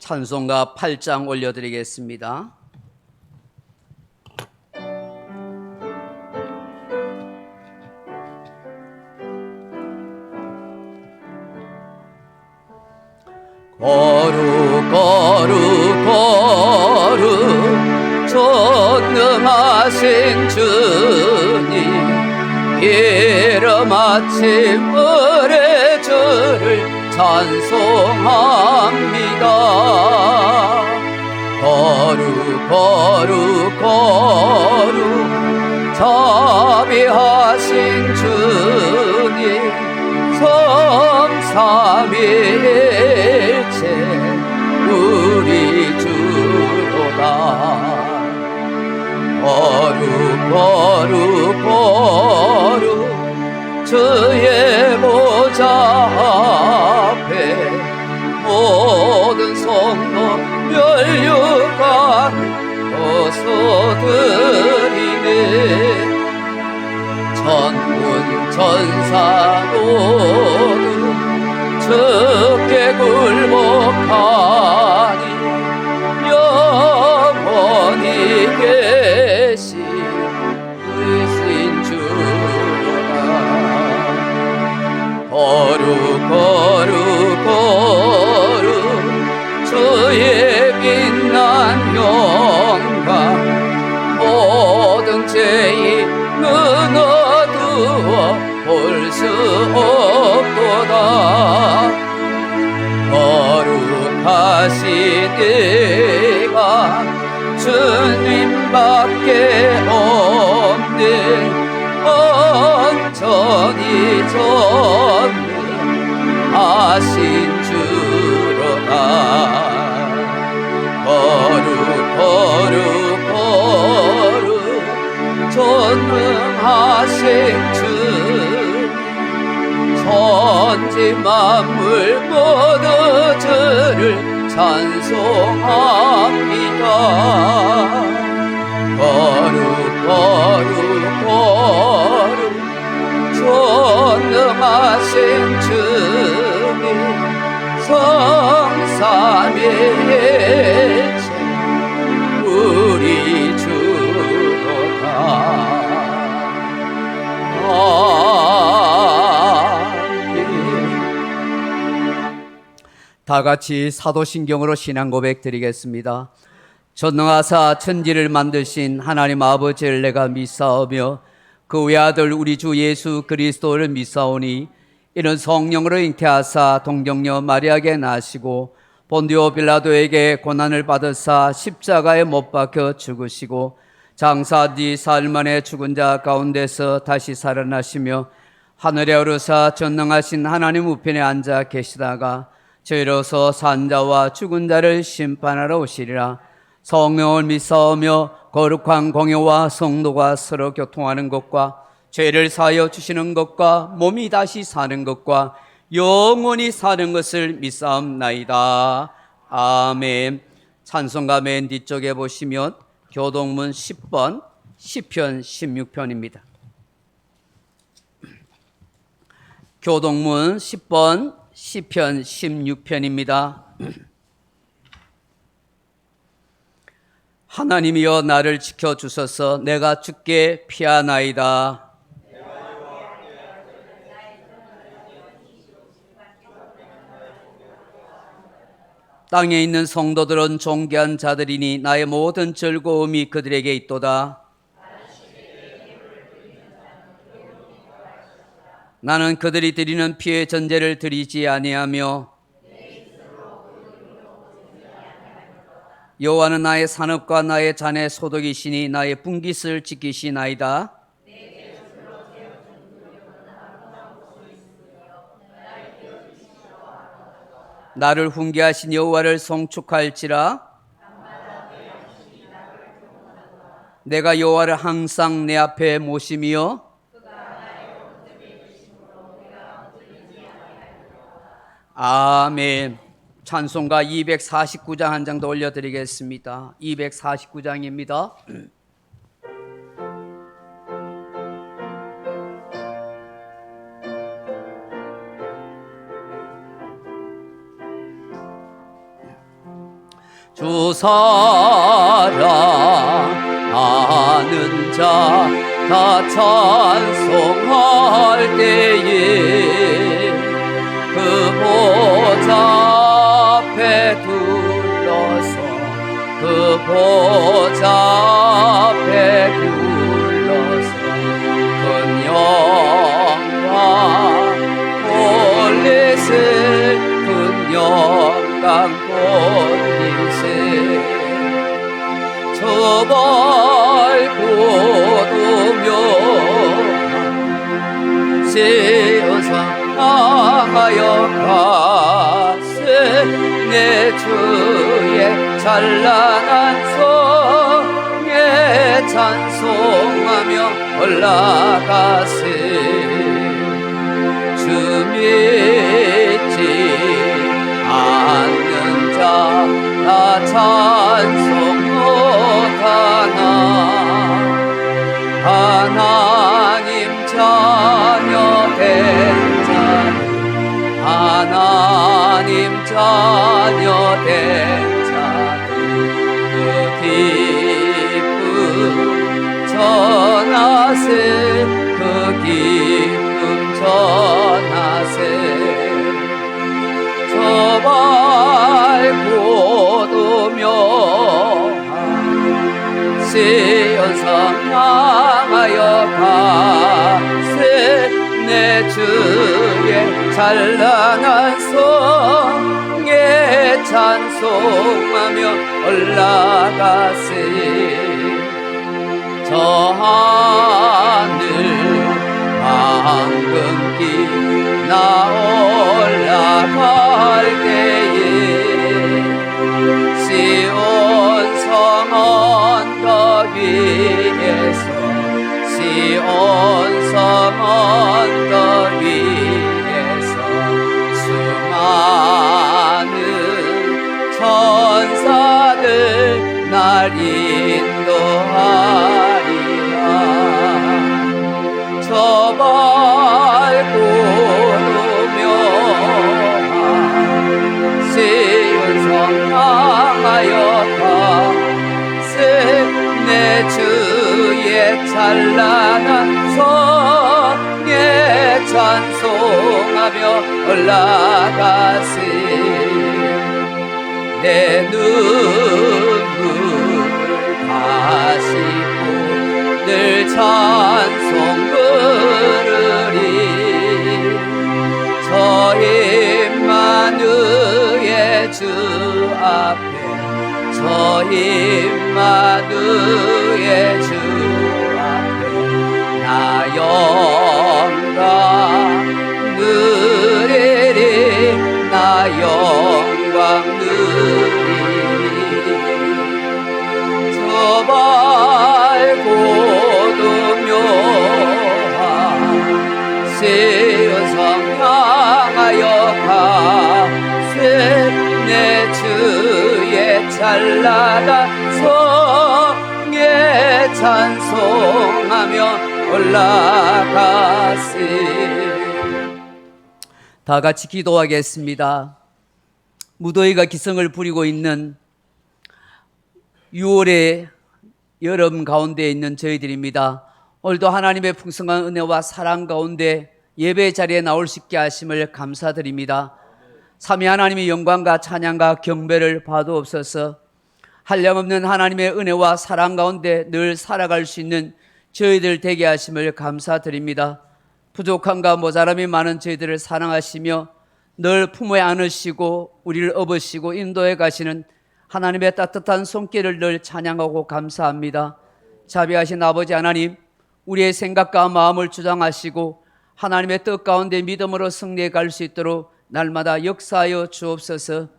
찬송가 8장 올려드리겠습니다. 거룩 거룩 거룩 전능하신 주님, 이름 아침 을의 주를 찬송합니다. 거룩 거룩 거룩 자비하신 주님, 성삼위일체 우리 주로다. 거룩 거룩 거룩 주의 보좌 앞에 모든 성도 멸류관 벗어드리네. 천군 천사 모두 주께 굴복하니 영원히 계신 주로다. 거룩 거룩 거룩 주의 빛난 영광, 모든 죄의 끊어두어 볼 수 없도다. 거룩하신 이가 주님밖에 없는 온전히 전능하신 주로다. 거룩 거룩 거룩 전능하신 주, 천지 만물 모두 주를 찬송합니다. 거룩 거룩 거룩 전능하신 주님, 성삼위일체 우리 주로다. 다 같이 사도신경으로 신앙 고백 드리겠습니다. 전능하사 천지를 만드신 하나님 아버지를 내가 믿사오며 그 외아들 우리 주 예수 그리스도를 믿사오니, 이는 성령으로 잉태하사 동정녀 마리아에게 나시고 본디오 빌라도에게 고난을 받으사 십자가에 못 박혀 죽으시고 장사 뒤 사흘 만에 죽은 자 가운데서 다시 살아나시며 하늘에 오르사 전능하신 하나님 우편에 앉아 계시다가 저희로서 산자와 죽은 자를 심판하러 오시리라. 성령을 믿사오며 거룩한 공회와 성도가 서로 교통하는 것과 죄를 사하여 주시는 것과 몸이 다시 사는 것과 영원히 사는 것을 믿사옵나이다. 아멘. 찬송가 맨 뒤쪽에 보시면 교동문 10번 시편 16편입니다. 교동문 10번 시편 16편입니다. 하나님이여 나를 지켜주소서. 내가 주께 피하나이다. 땅에 있는 성도들은 존귀한 자들이니 나의 모든 즐거움이 그들에게 있도다. 나는 그들이 드리는 피의 전제를 드리지 아니하며 여호와는 나의 산업과 나의 잔의 소득이시니 나의 분깃을 지키시나이다. 나를 훈계하신 여호와를 송축할지라. 내가 여호와를 항상 내 앞에 모심이요 아멘. 찬송가 249장 한 장 더 올려드리겠습니다. 249장입니다. 주 사랑하는 자 다 찬송할 때에 그 보좌 앞에 둘러서 그 보좌 앞에 둘러서 큰 영광 돌리세 큰 영광 돌리세 저발 고두며 세어서 향하여 가세 내 주의 찬란한 성에 찬송하며 올라가세 주 믿지 않는 자 다 찬송 못하나 하나님 자녀 된 자들 하나님 자녀 된 자들 그 기쁨 전하세 그 기쁨 전하세 저발 고두며 시온성 향하여 가세 내 주의 찬란한 성에 찬송하며 올라가세 저 하늘 황금길 나 올라갈 때에 시온 성 언덕 위에서 시온 성 언덕 위에서 수많은 천사들 날 인도하리라 저발 고두며 시온성 향하여 가세 내 주의 찬란한 성에 찬송하며 올라가세 내 눈물 가시고 늘 찬송 부르리 저 임마누엘 주 앞에 저 임마누엘 주 앞에 나 영광 누리리 나 영광 누리리 저발 고두며 시온성 향하여 가세 내 주의 찬란한 성에 찬송하며 올라가세 다 같이 기도하겠습니다. 무더위가 기승을 부리고 있는 6월의 여름 가운데 있는 저희들입니다. 오늘도 하나님의 풍성한 은혜와 사랑 가운데 예배 자리에 나올 수 있게 하심을 감사드립니다. 삼위 하나님의 영광과 찬양과 경배를 받으옵소서. 한량없는 하나님의 은혜와 사랑 가운데 늘 살아갈 수 있는 저희들 되게 하심을 감사드립니다. 부족함과 모자람이 많은 저희들을 사랑하시며 늘 품에 안으시고 우리를 업으시고 인도해 가시는 하나님의 따뜻한 손길을 늘 찬양하고 감사합니다. 자비하신 아버지 하나님, 우리의 생각과 마음을 주장하시고 하나님의 뜻 가운데 믿음으로 승리해 갈 수 있도록 날마다 역사하여 주옵소서.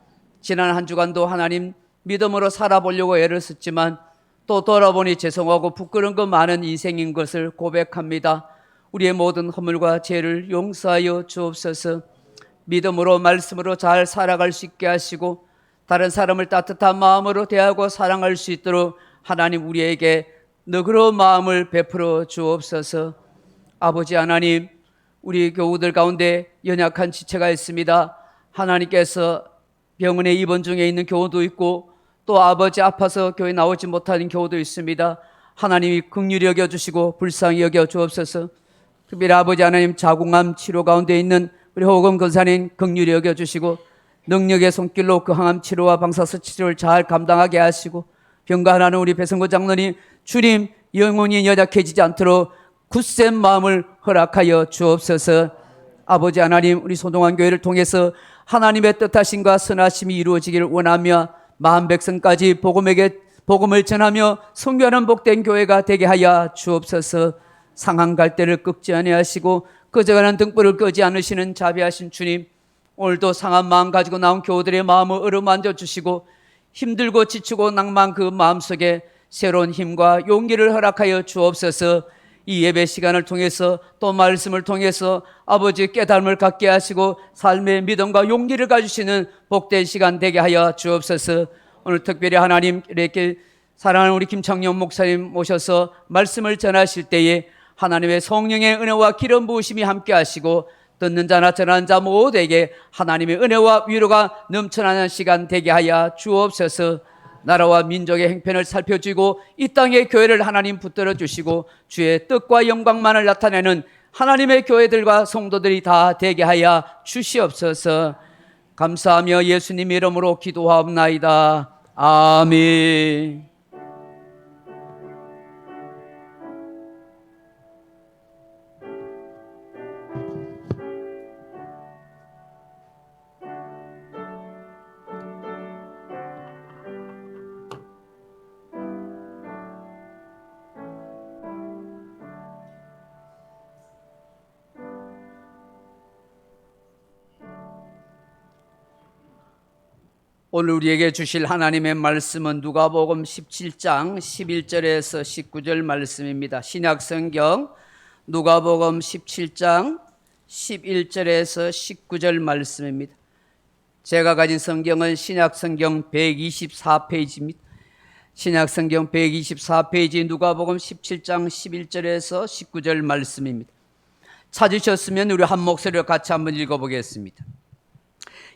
지난 한 주간도 하나님 믿음으로 살아보려고 애를 썼지만 또 돌아보니 죄송하고 부끄러운 것 많은 인생인 것을 고백합니다. 우리의 모든 허물과 죄를 용서하여 주옵소서. 믿음으로 말씀으로 잘 살아갈 수 있게 하시고 다른 사람을 따뜻한 마음으로 대하고 사랑할 수 있도록 하나님 우리에게 너그러운 마음을 베풀어 주옵소서. 아버지 하나님, 우리 교우들 가운데 연약한 지체가 있습니다. 하나님께서 병원에 입원 중에 있는 교우도 있고 또 아버지 아파서 교회 나오지 못하는 교우도 있습니다. 하나님이 긍휼히 여겨주시고 불쌍히 여겨주옵소서. 특별히 아버지 하나님 자궁암 치료 가운데 있는 우리 호금 권사님 긍휼히 여겨주시고 능력의 손길로 그 항암 치료와 방사선 치료를 잘 감당하게 하시고 병가하는 우리 배성구 장로님 주님 영혼이 연약해지지 않도록 굳센 마음을 허락하여 주옵소서. 아버지 하나님 우리 소동안 교회를 통해서 하나님의 뜻하심과 선하심이 이루어지기를 원하며 마음 백성까지 복음을 전하며 선교하는 복된 교회가 되게 하여 주옵소서. 상한 갈대를 꺾지 아니하시고 꺼져가는 등불을 끄지 않으시는 자비하신 주님, 오늘도 상한 마음 가지고 나온 교우들의 마음을 어루만져 주시고 힘들고 지치고 낭만 그 마음속에 새로운 힘과 용기를 허락하여 주옵소서. 이 예배 시간을 통해서 또 말씀을 통해서 아버지 깨달음을 갖게 하시고 삶의 믿음과 용기를 가주시는 복된 시간 되게 하여 주옵소서. 오늘 특별히 하나님 이렇게 사랑하는 우리 김창룡 목사님 모셔서 말씀을 전하실 때에 하나님의 성령의 은혜와 기름 부으심이 함께 하시고 듣는 자나 전하는 자 모두에게 하나님의 은혜와 위로가 넘쳐나는 시간 되게 하여 주옵소서. 나라와 민족의 행편을 살펴주고 이 땅의 교회를 하나님 붙들어 주시고 주의 뜻과 영광만을 나타내는 하나님의 교회들과 성도들이 다 되게 하여 주시옵소서. 감사하며 예수님 이름으로 기도하옵나이다. 아멘. 오늘 우리에게 주실 하나님의 말씀은 누가복음 17장 11절에서 19절 말씀입니다. 신약성경 누가복음 17장 11절에서 19절 말씀입니다. 제가 가진 성경은 신약성경 124페이지입니다. 신약성경 124페이지 누가복음 17장 11절에서 19절 말씀입니다. 찾으셨으면 우리 한 목소리로 같이 한번 읽어보겠습니다.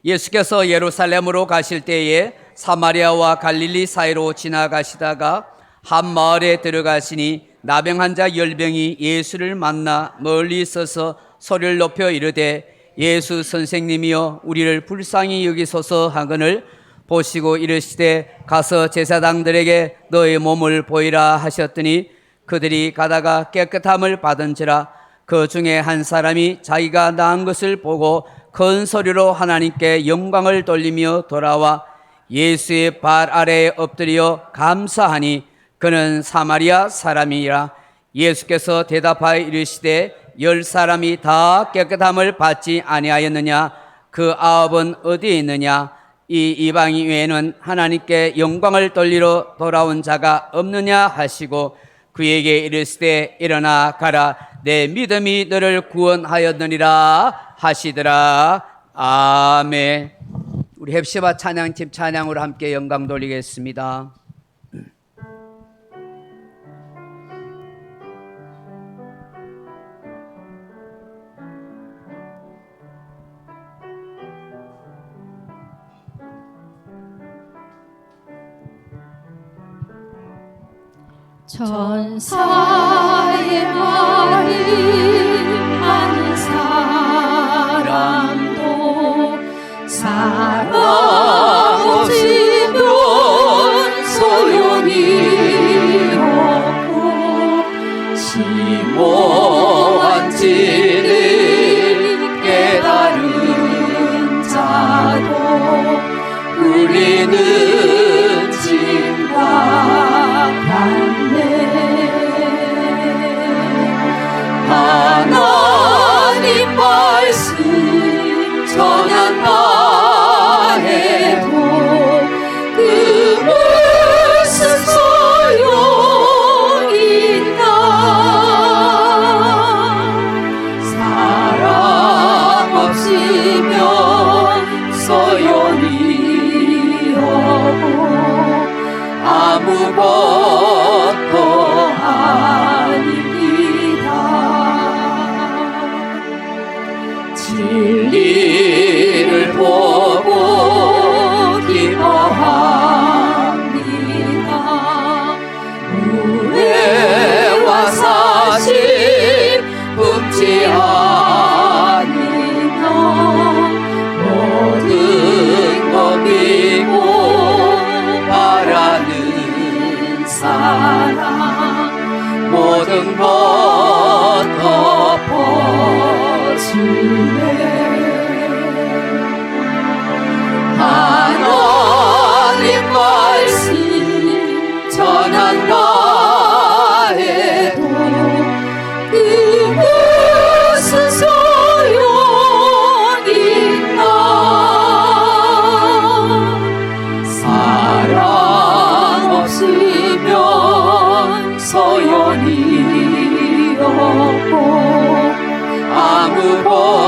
예수께서 예루살렘으로 가실 때에 사마리아와 갈릴리 사이로 지나가시다가 한 마을에 들어가시니 나병 환자 10명이 예수를 만나 멀리 있어서 소리를 높여 이르되 예수 선생님이여 우리를 불쌍히 여기소서 하거늘 보시고 이르시되 가서 제사장들에게 너의 몸을 보이라 하셨더니 그들이 가다가 깨끗함을 받은지라. 그 중에 한 사람이 자기가 나은 것을 보고 큰 소리로 하나님께 영광을 돌리며 돌아와 예수의 발 아래에 엎드려 감사하니 그는 사마리아 사람이라. 예수께서 대답하여 이르시되 10사람이 다 깨끗함을 받지 아니하였느냐? 그 9은 어디에 있느냐? 이 이방인 외에는 하나님께 영광을 돌리러 돌아온 자가 없느냐 하시고 그에게 이르시되 일어나 가라 내 믿음이 너를 구원하였느니라 하시더라. 아멘. 우리 헵시바 찬양팀 찬양으로 함께 영광 돌리겠습니다. 천사의 말을 하는 사람도 사랑 없이면 소용이 없고 심오한 진리 깨달은 자도 울리는 진과 같네. 하나님 말씀 전한다 해도 그 무슨 소용있나. 사랑 없이면 소용이 없고 아무것도 아닙니다. 진리를 보고 기뻐하며 사랑 모든 것 덮어주네. 하나님 말씀 전한다 해도 그 무슨 소용있나. 사랑 없으면 소용이 없고 아무것도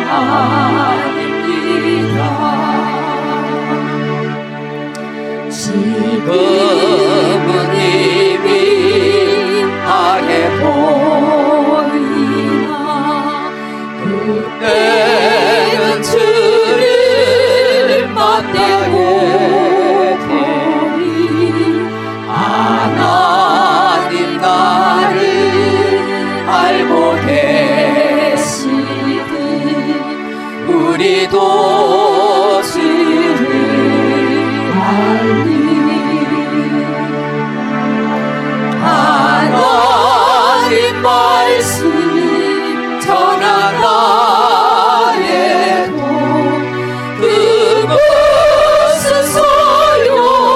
아닙니다. 지금은 이미 하게 보이나 그때는 주를 만나게 되리. 하나님 나를 알고 계시듯 우리도 주를 알리. 하나님 말씀 전한다 해도 그 무슨 소용있나.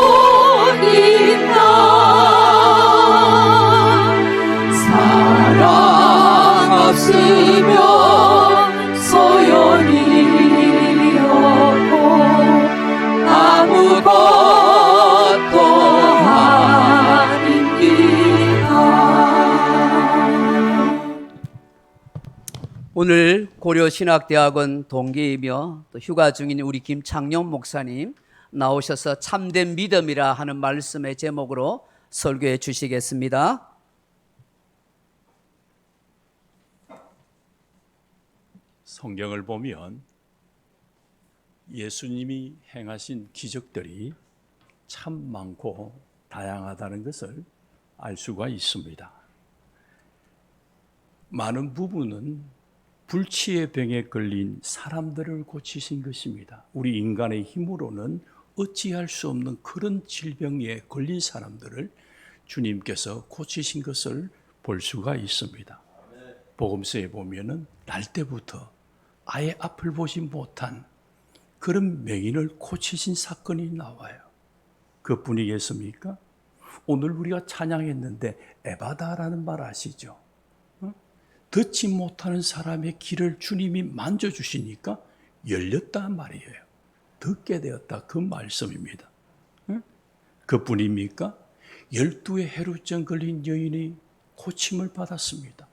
사랑 없으면 소용이 없고 아무것도 아닙니다. 오늘 고려신학대학원 동기이며 또 휴가 중인 우리 김창룡 목사님 나오셔서 참된 믿음이라 하는 말씀의 제목으로 설교해 주시겠습니다. 성경을 보면 예수님이 행하신 기적들이 참 많고 다양하다는 것을 알 수가 있습니다. 많은 부분은 불치의 병에 걸린 사람들을 고치신 것입니다. 우리 인간의 힘으로는 어찌할 수 없는 그런 질병에 걸린 사람들을 주님께서 고치신 것을 볼 수가 있습니다. 복음서에 보면은 날 때부터 아예 앞을 보지 못한 그런 맹인을 고치신 사건이 나와요. 그분이겠습니까? 오늘 우리가 찬양했는데 에바다라는 말 아시죠? 듣지 못하는 사람의 귀를 주님이 만져주시니까 열렸단 말이에요. 듣게 되었다, 그 말씀입니다. 그뿐입니까? 12의 해루증 걸린 여인이 고침을 받았습니다.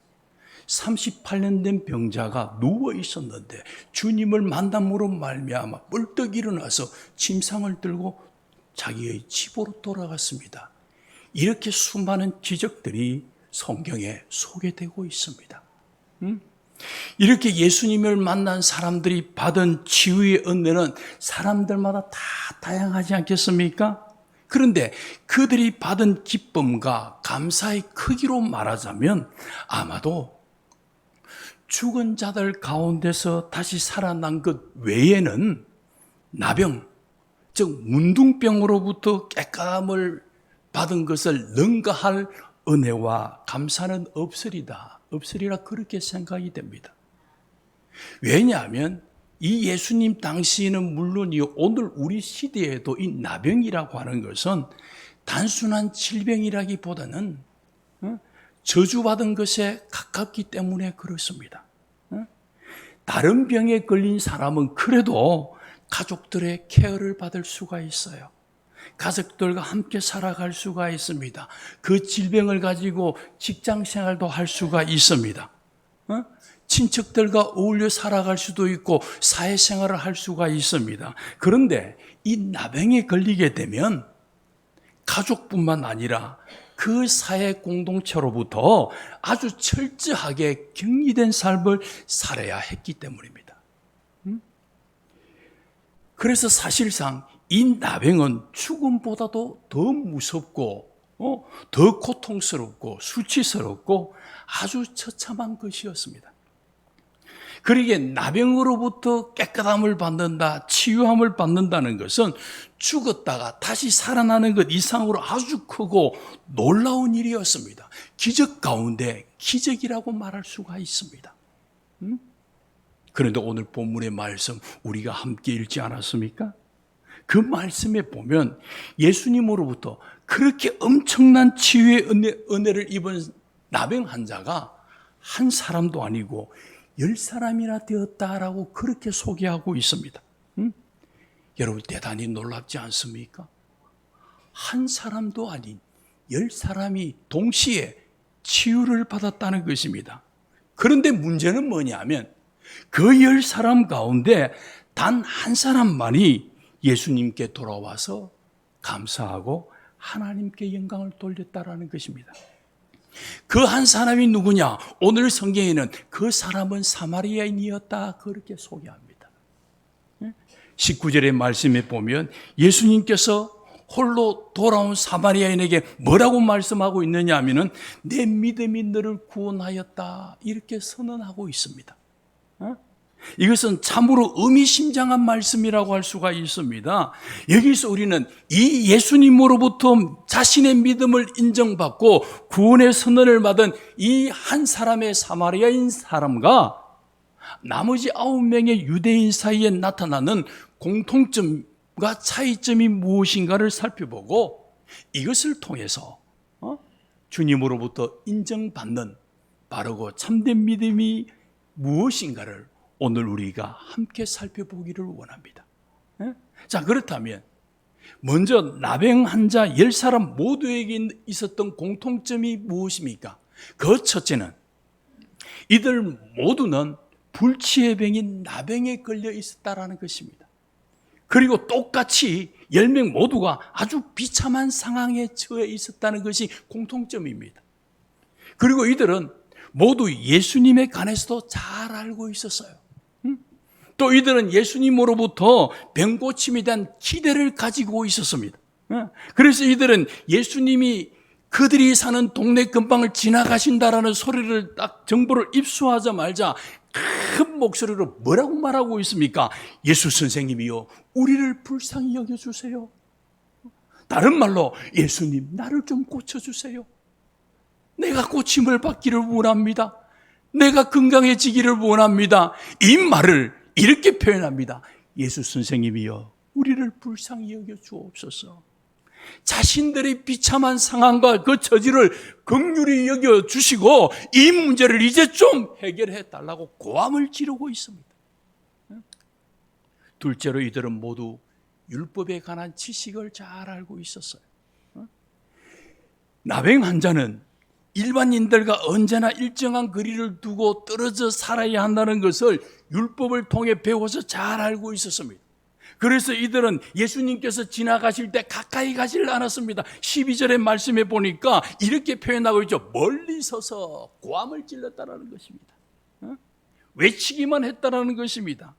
38년 된 병자가 누워 있었는데 주님을 만남으로 말미암아 벌떡 일어나서 침상을 들고 자기의 집으로 돌아갔습니다. 이렇게 수많은 기적들이 성경에 소개되고 있습니다. 이렇게 예수님을 만난 사람들이 받은 치유의 은혜는 사람들마다 다 다양하지 않겠습니까? 그런데 그들이 받은 기쁨과 감사의 크기로 말하자면 아마도 죽은 자들 가운데서 다시 살아난 것 외에는 나병, 즉 문둥병으로부터 깨끗함을 받은 것을 능가할 은혜와 감사는 없으리라 그렇게 생각이 됩니다. 왜냐하면 이 예수님 당시에는 물론이요, 오늘 우리 시대에도 이 나병이라고 하는 것은 단순한 질병이라기보다는 저주받은 것에 가깝기 때문에 그렇습니다. 다른 병에 걸린 사람은 그래도 가족들의 케어를 받을 수가 있어요. 가족들과 함께 살아갈 수가 있습니다. 그 질병을 가지고 직장 생활도 할 수가 있습니다. 친척들과 어울려 살아갈 수도 있고 사회생활을 할 수가 있습니다. 그런데 이 나병에 걸리게 되면 가족뿐만 아니라 그 사회 공동체로부터 아주 철저하게 격리된 삶을 살아야 했기 때문입니다. 그래서 사실상 이 나병은 죽음보다도 더 무섭고 더 고통스럽고 수치스럽고 아주 처참한 것이었습니다. 그러기에 나병으로부터 깨끗함을 받는다, 치유함을 받는다는 것은 죽었다가 다시 살아나는 것 이상으로 아주 크고 놀라운 일이었습니다. 기적 가운데 기적이라고 말할 수가 있습니다. 그런데 오늘 본문의 말씀 우리가 함께 읽지 않았습니까? 그 말씀에 보면 예수님으로부터 그렇게 엄청난 치유의 은혜를 입은 나병 환자가 한 사람도 아니고 10사람이나 되었다라고 그렇게 소개하고 있습니다. 여러분 대단히 놀랍지 않습니까? 한 사람도 아닌 10사람이 동시에 치유를 받았다는 것입니다. 그런데 문제는 뭐냐면 그 10사람 가운데 단 한 사람만이 예수님께 돌아와서 감사하고 하나님께 영광을 돌렸다라는 것입니다. 그 한 사람이 누구냐? 오늘 성경에는 그 사람은 사마리아인이었다 그렇게 소개합니다. 19절의 말씀에 보면 예수님께서 홀로 돌아온 사마리아인에게 뭐라고 말씀하고 있느냐 하면은 내 믿음이 너를 구원하였다 이렇게 선언하고 있습니다. 이것은 참으로 의미심장한 말씀이라고 할 수가 있습니다. 여기서 우리는 이 예수님으로부터 자신의 믿음을 인정받고 구원의 선언을 받은 이 한 사람의 사마리아인 사람과 나머지 9명의 유대인 사이에 나타나는 공통점과 차이점이 무엇인가를 살펴보고 이것을 통해서 주님으로부터 인정받는 바르고 참된 믿음이 무엇인가를 오늘 우리가 함께 살펴보기를 원합니다. 자, 그렇다면 먼저 나병 환자 10사람 모두에게 있었던 공통점이 무엇입니까? 그 첫째는 이들 모두는 불치의 병인 나병에 걸려 있었다라는 것입니다. 그리고 똑같이 10명 모두가 아주 비참한 상황에 처해 있었다는 것이 공통점입니다. 그리고 이들은 모두 예수님에 관해서도 잘 알고 있었어요. 또 이들은 예수님으로부터 병고침에 대한 기대를 가지고 있었습니다. 그래서 이들은 예수님이 그들이 사는 동네 근방을 지나가신다라는 소리를 딱 정보를 입수하자마자 큰 목소리로 뭐라고 말하고 있습니까? 예수 선생님이요, 우리를 불쌍히 여겨주세요. 다른 말로 예수님 나를 좀 고쳐주세요. 내가 고침을 받기를 원합니다. 내가 건강해지기를 원합니다. 이 말을 이렇게 표현합니다. 예수 선생님이여 우리를 불쌍히 여겨 주옵소서. 자신들의 비참한 상황과 그 처지를 긍휼히 여겨 주시고 이 문제를 이제 좀 해결해 달라고 고함을 지르고 있습니다. 둘째로 이들은 모두 율법에 관한 지식을 잘 알고 있었어요. 나병 환자는 일반인들과 언제나 일정한 거리를 두고 떨어져 살아야 한다는 것을 율법을 통해 배워서 잘 알고 있었습니다. 그래서 이들은 예수님께서 지나가실 때 가까이 가지를 않았습니다. 12절의 말씀에 보니까 이렇게 표현하고 있죠. 멀리 서서 고함을 질렀다라는 것입니다. 외치기만 했다라는 것입니다.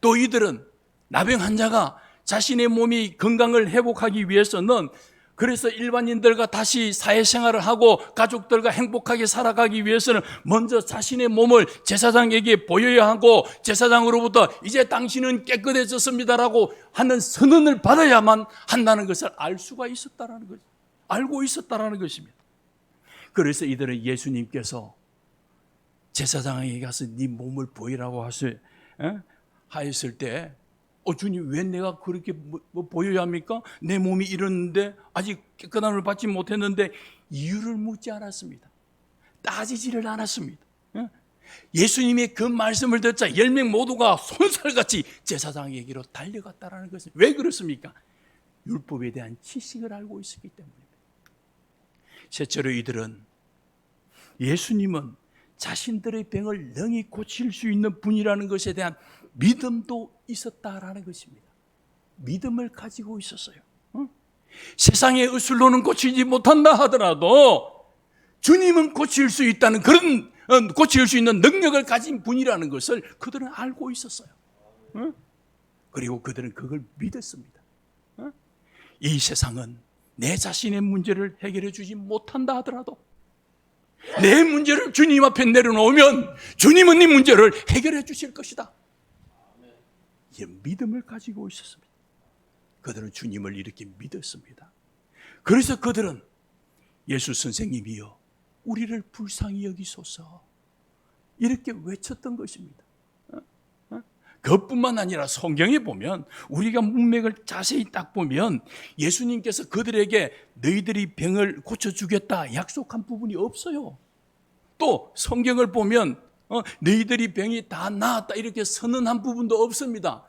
또 이들은 나병 환자가 자신의 몸이 건강을 회복하기 위해서는 그래서 일반인들과 다시 사회생활을 하고 가족들과 행복하게 살아가기 위해서는 먼저 자신의 몸을 제사장에게 보여야 하고 제사장으로부터 이제 당신은 깨끗해졌습니다라고 하는 선언을 받아야만 한다는 것을 알 수가 있었다라는 것, 알고 있었다라는 것입니다. 그래서 이들은 예수님께서 제사장에게 가서 네 몸을 보이라고 하였을 때 주님 왜 내가 그렇게 보여야 합니까? 내 몸이 이러는데 아직 깨끗함을 받지 못했는데 이유를 묻지 않았습니다. 따지지를 않았습니다. 예수님의 그 말씀을 듣자 10명 모두가 손살같이 제사장에게로 달려갔다는 것은 왜 그렇습니까? 율법에 대한 지식을 알고 있었기 때문입니다. 셋째로 이들은 예수님은 자신들의 병을 능히 고칠 수 있는 분이라는 것에 대한 믿음도 있었다라는 것입니다. 믿음을 가지고 있었어요. 세상의 의술로는 고치지 못한다 하더라도 주님은 고칠 수 있다는 그런 고칠 수 있는 능력을 가진 분이라는 것을 그들은 알고 있었어요. 그리고 그들은 그걸 믿었습니다. 이 세상은 내 자신의 문제를 해결해 주지 못한다 하더라도 내 문제를 주님 앞에 내려놓으면 주님은 네 문제를 해결해 주실 것이다. 이 믿음을 가지고 있었습니다. 그들은 주님을 이렇게 믿었습니다. 그래서 그들은 예수 선생님이여 우리를 불쌍히 여기소서 이렇게 외쳤던 것입니다. 그것뿐만 아니라 성경에 보면 우리가 문맥을 자세히 딱 보면 예수님께서 그들에게 너희들이 병을 고쳐주겠다 약속한 부분이 없어요. 또 성경을 보면 너희들이 병이 다 나았다 이렇게 선언한 부분도 없습니다.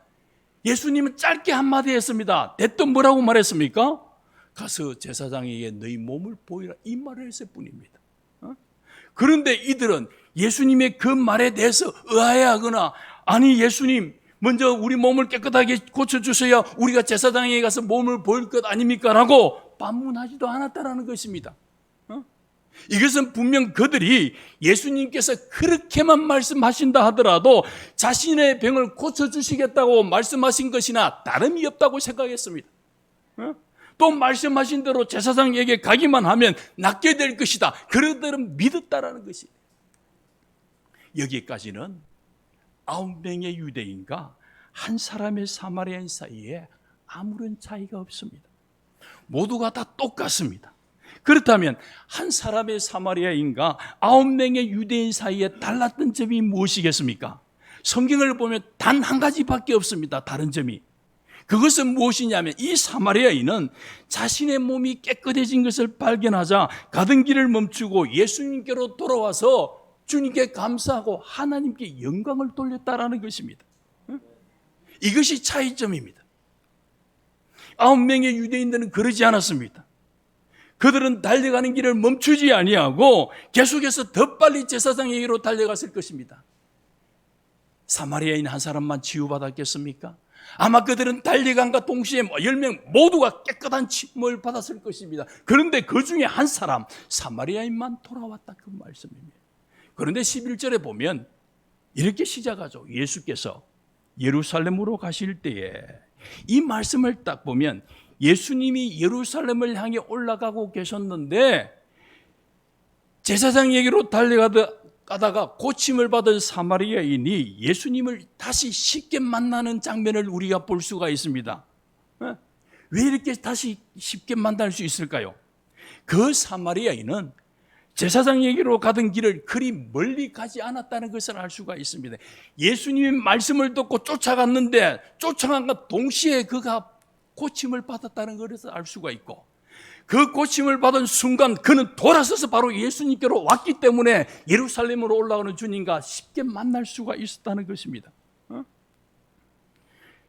예수님은 짧게 한마디 했습니다. 대뜸 뭐라고 말했습니까? 가서 제사장에게 너희 몸을 보이라 이 말을 했을 뿐입니다. 그런데 이들은 예수님의 그 말에 대해서 의아해하거나 아니 예수님 먼저 우리 몸을 깨끗하게 고쳐주셔야 우리가 제사장에게 가서 몸을 보일 것 아닙니까? 라고 반문하지도 않았다는 것입니다. 이것은 분명 그들이 예수님께서 그렇게만 말씀하신다 하더라도 자신의 병을 고쳐주시겠다고 말씀하신 것이나 다름이 없다고 생각했습니다. 또 말씀하신 대로 제사장에게 가기만 하면 낫게 될 것이다. 그들은 믿었다라는 것이. 여기까지는 9명의 유대인과 한 사람의 사마리아인 사이에 아무런 차이가 없습니다. 모두가 다 똑같습니다. 그렇다면 한 사람의 사마리아인과 9명의 유대인 사이에 달랐던 점이 무엇이겠습니까? 성경을 보면 단 한 가지밖에 없습니다. 다른 점이. 그것은 무엇이냐면 이 사마리아인은 자신의 몸이 깨끗해진 것을 발견하자 가던 길을 멈추고 예수님께로 돌아와서 주님께 감사하고 하나님께 영광을 돌렸다라는 것입니다. 이것이 차이점입니다. 9명의 유대인들은 그러지 않았습니다. 그들은 달려가는 길을 멈추지 아니하고 계속해서 더 빨리 제사장에게로 달려갔을 것입니다. 사마리아인 한 사람만 치유받았겠습니까? 아마 그들은 달려간과 동시에 10명 모두가 깨끗한 침을 받았을 것입니다. 그런데 그 중에 한 사람 사마리아인만 돌아왔다 그 말씀입니다. 그런데 11절에 보면 이렇게 시작하죠. 예수께서 예루살렘으로 가실 때에 이 말씀을 딱 보면 예수님이 예루살렘을 향해 올라가고 계셨는데 제사장에게로 달려가다가 고침을 받은 사마리아인이 예수님을 다시 쉽게 만나는 장면을 우리가 볼 수가 있습니다. 왜 이렇게 다시 쉽게 만날 수 있을까요? 그 사마리아인은 제사장에게로 가던 길을 그리 멀리 가지 않았다는 것을 알 수가 있습니다. 예수님의 말씀을 듣고 쫓아갔는데 쫓아간과 동시에 그가 고침을 받았다는 것을 알 수가 있고 그 고침을 받은 순간 그는 돌아서서 바로 예수님께로 왔기 때문에 예루살렘으로 올라가는 주님과 쉽게 만날 수가 있었다는 것입니다.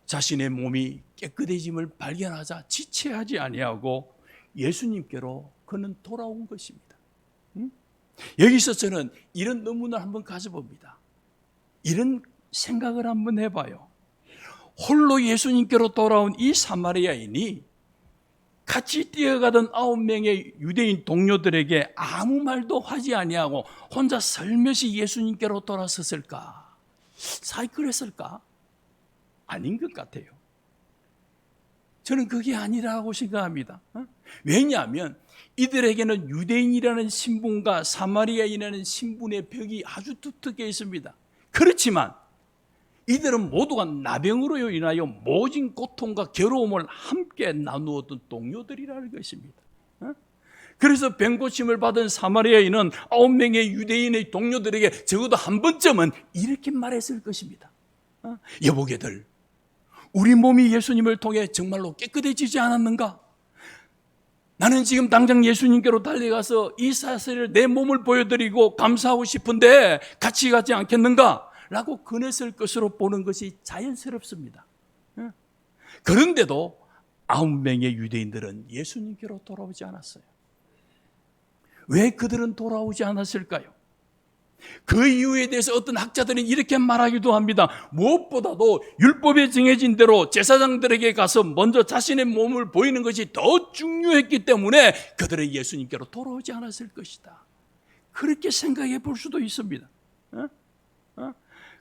자신의 몸이 깨끗해짐을 발견하자 지체하지 아니하고 예수님께로 그는 돌아온 것입니다. 여기서 저는 이런 의문을 한번 가져봅니다. 이런 생각을 한번 해봐요. 홀로 예수님께로 돌아온 이 사마리아인이 같이 뛰어가던 9명의 유대인 동료들에게 아무 말도 하지 아니하고 혼자 살며시 예수님께로 돌아섰을까? 사이클했을까? 아닌 것 같아요. 저는 그게 아니라고 생각합니다. 왜냐하면 이들에게는 유대인이라는 신분과 사마리아인이라는 신분의 벽이 아주 두텁게 있습니다. 그렇지만 이들은 모두가 나병으로 인하여 모진 고통과 괴로움을 함께 나누었던 동료들이라는 것입니다. 그래서 병고침을 받은 사마리아인은 9명의 유대인의 동료들에게 적어도 한 번쯤은 이렇게 말했을 것입니다. 여보게들, 우리 몸이 예수님을 통해 정말로 깨끗해지지 않았는가? 나는 지금 당장 예수님께로 달려가서 이 사실을 내 몸을 보여드리고 감사하고 싶은데 같이 가지 않겠는가? 라고 권했을 것으로 보는 것이 자연스럽습니다. 그런데도 9명의 유대인들은 예수님께로 돌아오지 않았어요. 왜 그들은 돌아오지 않았을까요? 그 이유에 대해서 어떤 학자들은 이렇게 말하기도 합니다. 무엇보다도 율법에 정해진 대로 제사장들에게 가서 먼저 자신의 몸을 보이는 것이 더 중요했기 때문에 그들은 예수님께로 돌아오지 않았을 것이다. 그렇게 생각해 볼 수도 있습니다.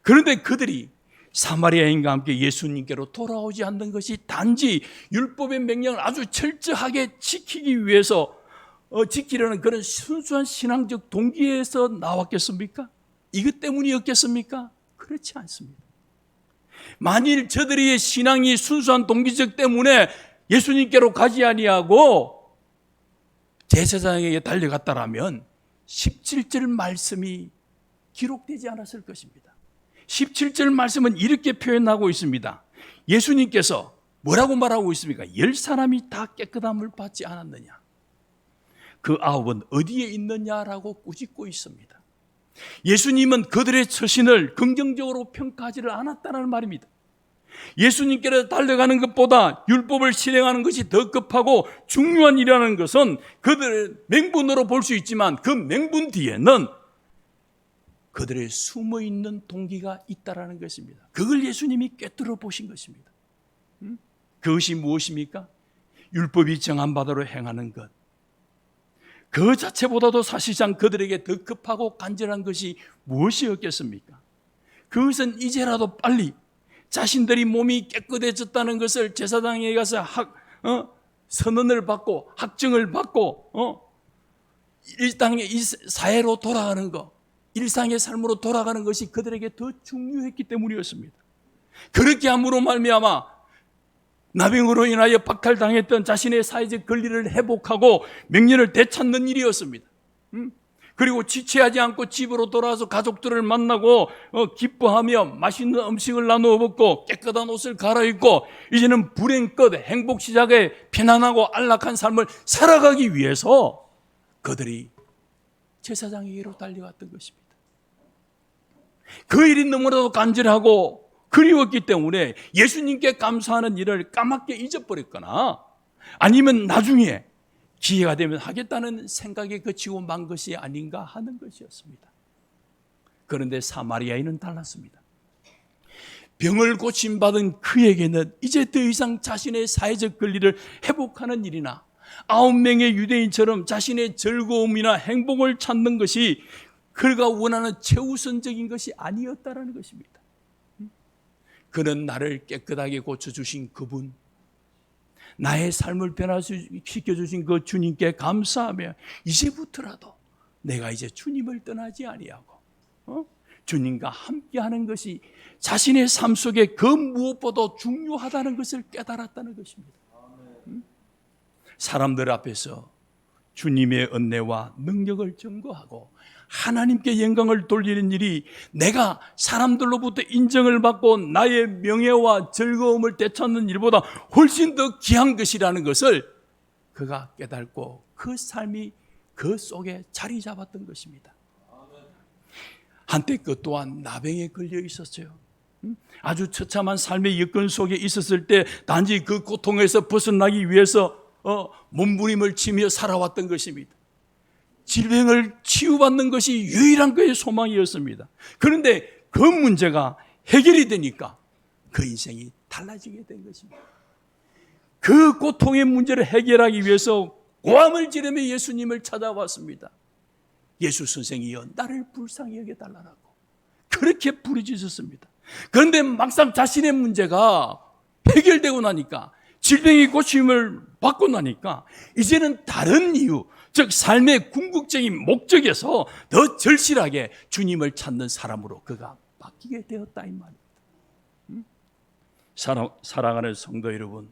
그런데 그들이 사마리아인과 함께 예수님께로 돌아오지 않는 것이 단지 율법의 명령을 아주 철저하게 지키기 위해서 지키려는 그런 순수한 신앙적 동기에서 나왔겠습니까? 이것 때문이었겠습니까? 그렇지 않습니다. 만일 저들의 신앙이 순수한 동기적 때문에 예수님께로 가지 아니하고 제사장에게 달려갔다라면 17절 말씀이 기록되지 않았을 것입니다. 17절 말씀은 이렇게 표현하고 있습니다. 예수님께서 뭐라고 말하고 있습니까? 10사람이 다 깨끗함을 받지 않았느냐? 그 9은 어디에 있느냐라고 꾸짖고 있습니다. 예수님은 그들의 처신을 긍정적으로 평가하지를 않았다는 말입니다. 예수님께로 달려가는 것보다 율법을 실행하는 것이 더 급하고 중요한 일이라는 것은 그들의 맹분으로 볼 수 있지만 그 맹분 뒤에는 그들의 숨어있는 동기가 있다는 것입니다. 그걸 예수님이 꿰뚫어 보신 것입니다. 그것이 무엇입니까? 율법이 정한 바대로 행하는 것. 그 자체보다도 사실상 그들에게 더 급하고 간절한 것이 무엇이었겠습니까? 그것은 이제라도 빨리 자신들이 몸이 깨끗해졌다는 것을 제사장에게 가서 선언을 받고 학증을 받고 일상의 사회로 돌아가는 것, 일상의 삶으로 돌아가는 것이 그들에게 더 중요했기 때문이었습니다. 그렇게 함으로 말미암아 나병으로 인하여 박탈당했던 자신의 사회적 권리를 회복하고 명예를 되찾는 일이었습니다. 그리고 지체하지 않고 집으로 돌아와서 가족들을 만나고 기뻐하며 맛있는 음식을 나누어 먹고 깨끗한 옷을 갈아입고 이제는 불행 끝 행복 시작에 편안하고 안락한 삶을 살아가기 위해서 그들이 제사장에게로 달려갔던 것입니다. 그 일이 너무나도 간절하고 그리웠기 때문에 예수님께 감사하는 일을 까맣게 잊어버렸거나 아니면 나중에 기회가 되면 하겠다는 생각에 그치고 만 것이 아닌가 하는 것이었습니다. 그런데 사마리아인은 달랐습니다. 병을 고침받은 그에게는 이제 더 이상 자신의 사회적 권리를 회복하는 일이나 9명의 유대인처럼 자신의 즐거움이나 행복을 찾는 것이 그가 원하는 최우선적인 것이 아니었다는 것입니다. 그는 나를 깨끗하게 고쳐주신 그분, 나의 삶을 변화시켜주신 그 주님께 감사하며 이제부터라도 내가 이제 주님을 떠나지 아니하고 주님과 함께하는 것이 자신의 삶 속에 그 무엇보다 중요하다는 것을 깨달았다는 것입니다. 사람들 앞에서 주님의 은혜와 능력을 증거하고 하나님께 영광을 돌리는 일이 내가 사람들로부터 인정을 받고 나의 명예와 즐거움을 되찾는 일보다 훨씬 더 귀한 것이라는 것을 그가 깨닫고 그 삶이 그 속에 자리 잡았던 것입니다. 한때 그 또한 나병에 걸려 있었어요. 아주 처참한 삶의 여건 속에 있었을 때 단지 그 고통에서 벗어나기 위해서 몸부림을 치며 살아왔던 것입니다. 질병을 치유받는 것이 유일한 그의 소망이었습니다. 그런데 그 문제가 해결이 되니까 그 인생이 달라지게 된 것입니다. 그 고통의 문제를 해결하기 위해서 고함을 지르며 예수님을 찾아왔습니다. 예수 선생이여 나를 불쌍히 여겨달라고 그렇게 부르짖었습니다. 그런데 막상 자신의 문제가 해결되고 나니까 질병이 고침을 받고 나니까 이제는 다른 이유, 즉 삶의 궁극적인 목적에서 더 절실하게 주님을 찾는 사람으로 그가 바뀌게 되었다 이 말입니다. 사랑하는 성도 여러분,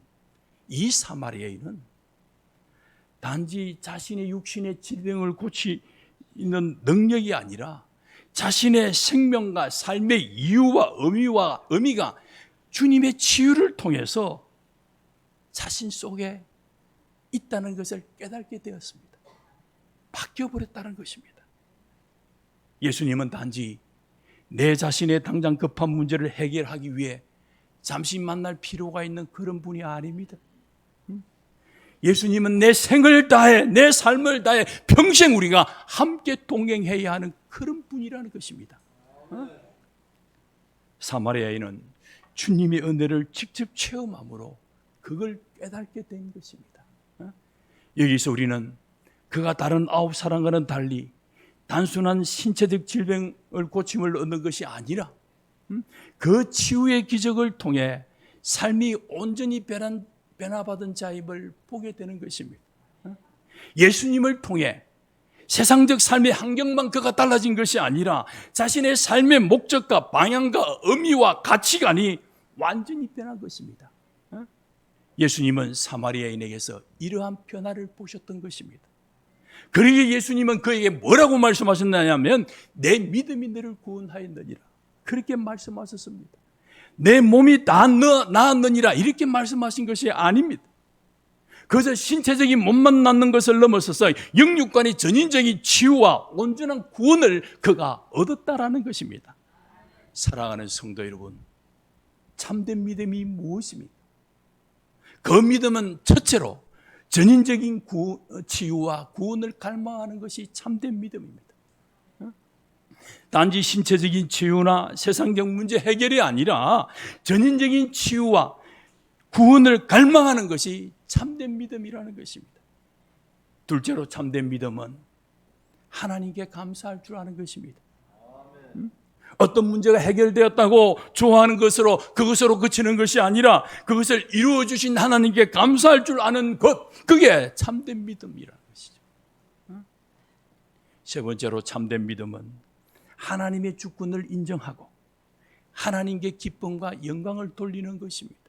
이 사마리아인은 단지 자신의 육신의 질병을 고치는 능력이 아니라 자신의 생명과 삶의 이유와 의미가 주님의 치유를 통해서 자신 속에 있다는 것을 깨닫게 되었습니다. 바뀌어버렸다는 것입니다. 예수님은 단지 내 자신의 당장 급한 문제를 해결하기 위해 잠시 만날 필요가 있는 그런 분이 아닙니다. 예수님은 내 생을 다해 내 삶을 다해 평생 우리가 함께 동행해야 하는 그런 분이라는 것입니다. 사마리아인은 주님의 은혜를 직접 체험함으로 그걸 깨닫게 된 것입니다. 여기서 우리는 그가 다른 9사람과는 달리 단순한 신체적 질병을 고침을 얻는 것이 아니라 그 치유의 기적을 통해 삶이 온전히 변화받은 자임을 보게 되는 것입니다. 예수님을 통해 세상적 삶의 환경만 그가 달라진 것이 아니라 자신의 삶의 목적과 방향과 의미와 가치관이 완전히 변한 것입니다. 예수님은 사마리아인에게서 이러한 변화를 보셨던 것입니다. 그러기에 예수님은 그에게 뭐라고 말씀하셨느냐면 내 믿음이 너를 구원하였느니라 그렇게 말씀하셨습니다. 내 몸이 다 나았느니라 이렇게 말씀하신 것이 아닙니다. 그저 신체적인 몸만 낫는 것을 넘어서서 영육간의 전인적인 치유와 온전한 구원을 그가 얻었다라는 것입니다. 사랑하는 성도 여러분, 참된 믿음이 무엇입니까? 그 믿음은 첫째로 전인적인 치유와 구원을 갈망하는 것이 참된 믿음입니다. 단지 신체적인 치유나 세상적 문제 해결이 아니라 전인적인 치유와 구원을 갈망하는 것이 참된 믿음이라는 것입니다. 둘째로 참된 믿음은 하나님께 감사할 줄 아는 것입니다. 어떤 문제가 해결되었다고 좋아하는 것으로 그것으로 그치는 것이 아니라 그것을 이루어 주신 하나님께 감사할 줄 아는 것, 그게 참된 믿음이라는 것이죠. 세 번째로 참된 믿음은 하나님의 주권을 인정하고 하나님께 기쁨과 영광을 돌리는 것입니다.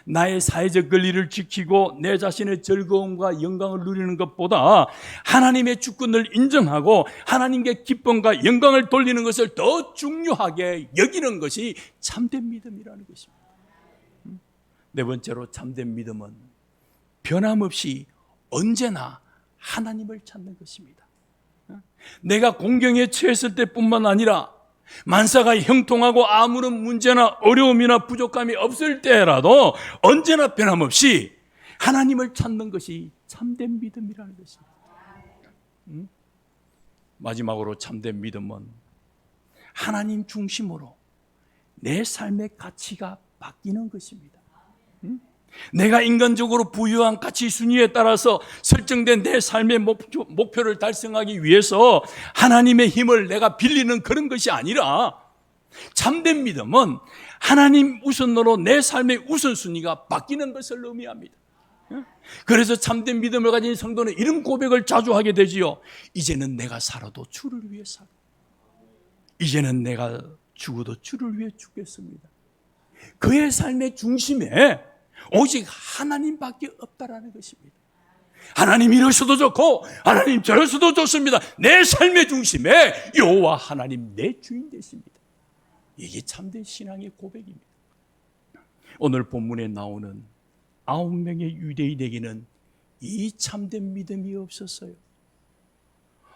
나의 사회적 권리를 지키고 내 자신의 즐거움과 영광을 누리는 것보다 하나님의 주권을 인정하고 하나님께 기쁨과 영광을 돌리는 것을 더 중요하게 여기는 것이 참된 믿음이라는 것입니다. 네 번째로 참된 믿음은 변함없이 언제나 하나님을 찾는 것입니다. 내가 공경에 처했을 때뿐만 아니라 만사가 형통하고 아무런 문제나 어려움이나 부족함이 없을 때라도 언제나 변함없이 하나님을 찾는 것이 참된 믿음이라는 것입니다. 마지막으로 참된 믿음은 하나님 중심으로 내 삶의 가치가 바뀌는 것입니다. 내가 인간적으로 부유한 가치 순위에 따라서 설정된 내 삶의 목표를 달성하기 위해서 하나님의 힘을 내가 빌리는 그런 것이 아니라 참된 믿음은 하나님 우선으로 내 삶의 우선순위가 바뀌는 것을 의미합니다. 그래서 참된 믿음을 가진 성도는 이런 고백을 자주 하게 되지요. 이제는 내가 살아도 주를 위해 살고 이제는 내가 죽어도 주를 위해 죽겠습니다. 그의 삶의 중심에 오직 하나님밖에 없다라는 것입니다. 하나님 이러셔도 좋고 하나님 저러셔도 좋습니다. 내 삶의 중심에 여호와 하나님 내 주인 되십니다. 이게 참된 신앙의 고백입니다. 오늘 본문에 나오는 9명의 유대인에게는 이 참된 믿음이 없었어요.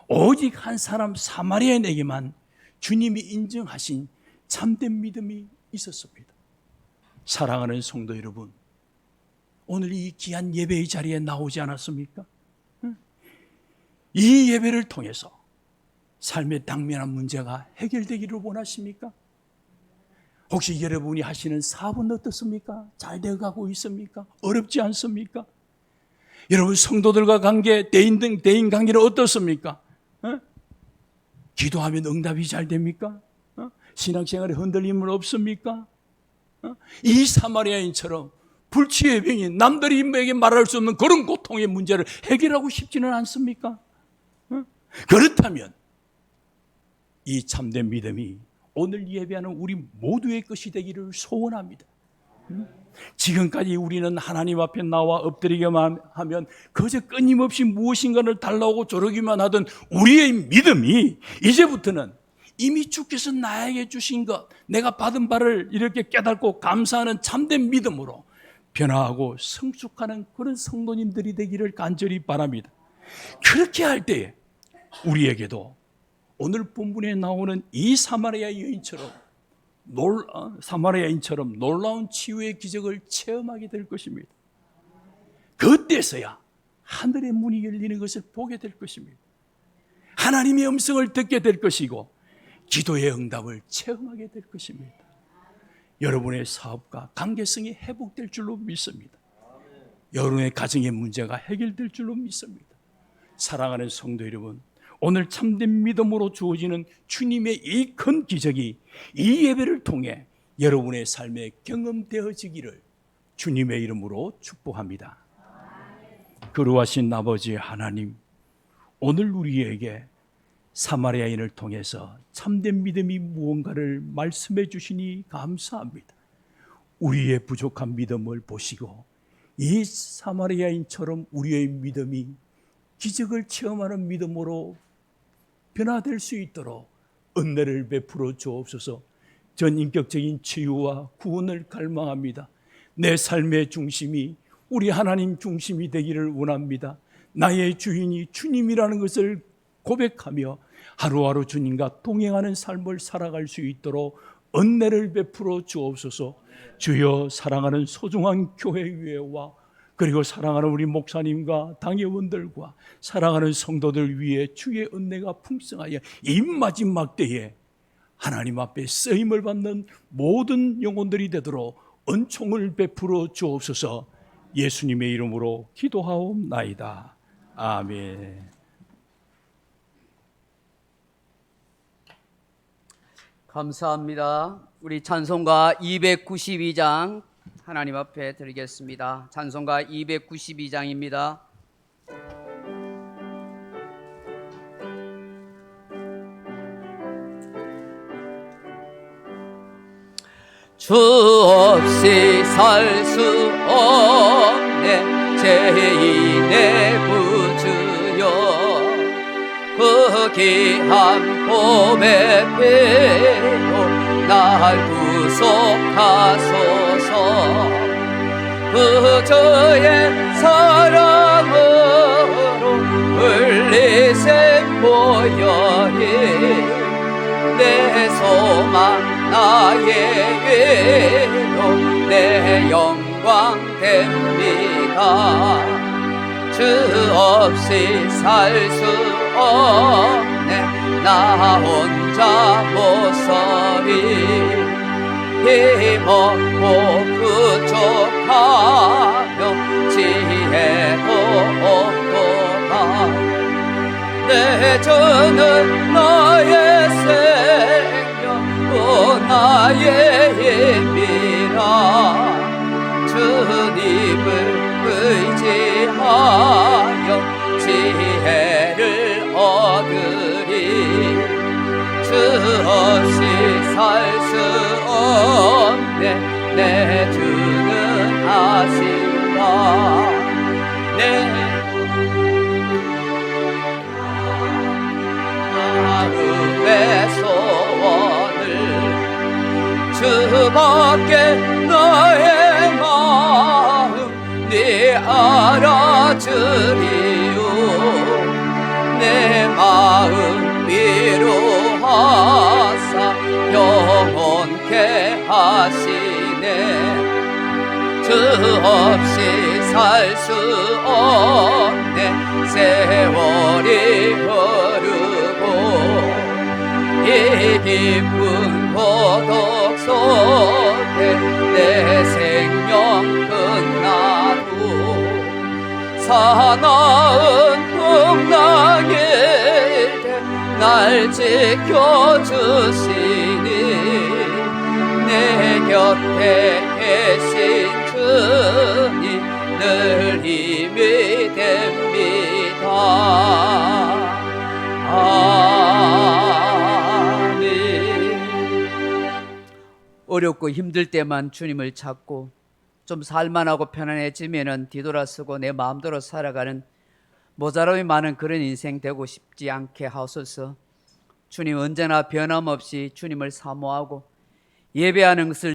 오직 한 사람 사마리아인에게만 주님이 인정하신 참된 믿음이 있었습니다. 사랑하는 성도 여러분, 오늘 이 귀한 예배의 자리에 나오지 않았습니까? 이 예배를 통해서 삶의 당면한 문제가 해결되기를 원하십니까? 혹시 여러분이 하시는 사업은 어떻습니까? 잘 되어가고 있습니까? 어렵지 않습니까? 여러분 성도들과 관계, 대인 관계는 어떻습니까? 기도하면 응답이 잘 됩니까? 신앙생활에 흔들림은 없습니까? 이 사마리아인처럼 불치의 병인 남들이 에게 말할 수 없는 그런 고통의 문제를 해결하고 싶지는 않습니까? 그렇다면 이 참된 믿음이 오늘 예배하는 우리 모두의 것이 되기를 소원합니다. 지금까지 우리는 하나님 앞에 나와 엎드리기만 하면 그저 끊임없이 무엇인가를 달라고 조르기만 하던 우리의 믿음이 이제부터는 이미 주께서 나에게 주신 것, 내가 받은 바를 이렇게 깨닫고 감사하는 참된 믿음으로 변화하고 성숙하는 그런 성도님들이 되기를 간절히 바랍니다. 그렇게 할 때에 우리에게도 오늘 본문에 나오는 이 사마리아인처럼 놀라운 치유의 기적을 체험하게 될 것입니다. 그때서야 하늘의 문이 열리는 것을 보게 될 것입니다. 하나님의 음성을 듣게 될 것이고 기도의 응답을 체험하게 될 것입니다. 여러분의 사업과 관계성이 회복될 줄로 믿습니다. 여러분의 가정의 문제가 해결될 줄로 믿습니다. 사랑하는 성도 여러분, 오늘 참된 믿음으로 주어지는 주님의 이 큰 기적이 이 예배를 통해 여러분의 삶에 경험되어지기를 주님의 이름으로 축복합니다. 거룩하신 아버지 하나님, 오늘 우리에게 사마리아인을 통해서 참된 믿음이 무언가를 말씀해 주시니 감사합니다. 우리의 부족한 믿음을 보시고 이 사마리아인처럼 우리의 믿음이 기적을 체험하는 믿음으로 변화될 수 있도록 은혜를 베풀어 주옵소서. 전인격적인 치유와 구원을 갈망합니다. 내 삶의 중심이 우리 하나님 중심이 되기를 원합니다. 나의 주인이 주님이라는 것을 고백하며 하루하루 주님과 동행하는 삶을 살아갈 수 있도록 은혜를 베풀어 주옵소서. 주여, 사랑하는 소중한 교회와 그리고 사랑하는 우리 목사님과 당회원들과 사랑하는 성도들 위해 주의 은혜가 풍성하여 이 마지막 때에 하나님 앞에 쓰임을 받는 모든 영혼들이 되도록 은총을 베풀어 주옵소서. 예수님의 이름으로 기도하옵나이다. 아멘. 감사합니다. 우리 찬송가 292장 하나님 앞에 드리겠습니다. 찬송가 292장입니다. 주 없이 살 수 없네 죄인의 구주여, 그 귀한 봄의 피로 날 구속하소서. 그 주의 사랑으로 흘리신 보혈이 내 소망 나의 위로 내 영광 됩니다. 주 없이 살 수 없네 나 혼자 못서리. 힘없고 부족하며 지혜도 없도다. 내 주는 나의 생명 또 나의 힘이라. 주님을 의지하여 지혜를 얻으리. 주 없이 살 수 없네 내 주는 아신다. 내 마음의 소원을 주밖에 너의 마음 네 알아주리요. 내 마음 위로하사 영원케 하시네. 주 없이 살 수 없네 세월이 흐르고 이 깊은 고독 속에 내 생명 끝나도 사나운 풍랑일 때 날 지켜주시니 내 곁에 계신 주님 늘 힘이 됩니다. 아멘. 어렵고 힘들 때만 주님을 찾고 좀 살만하고 편안해지면은 뒤돌아서고 내 마음대로 살아가는 모자람이 많은 그런 인생 되고 싶지 않게 하소서. 주님 언제나 변함없이 주님을 사모하고 예배하는 것을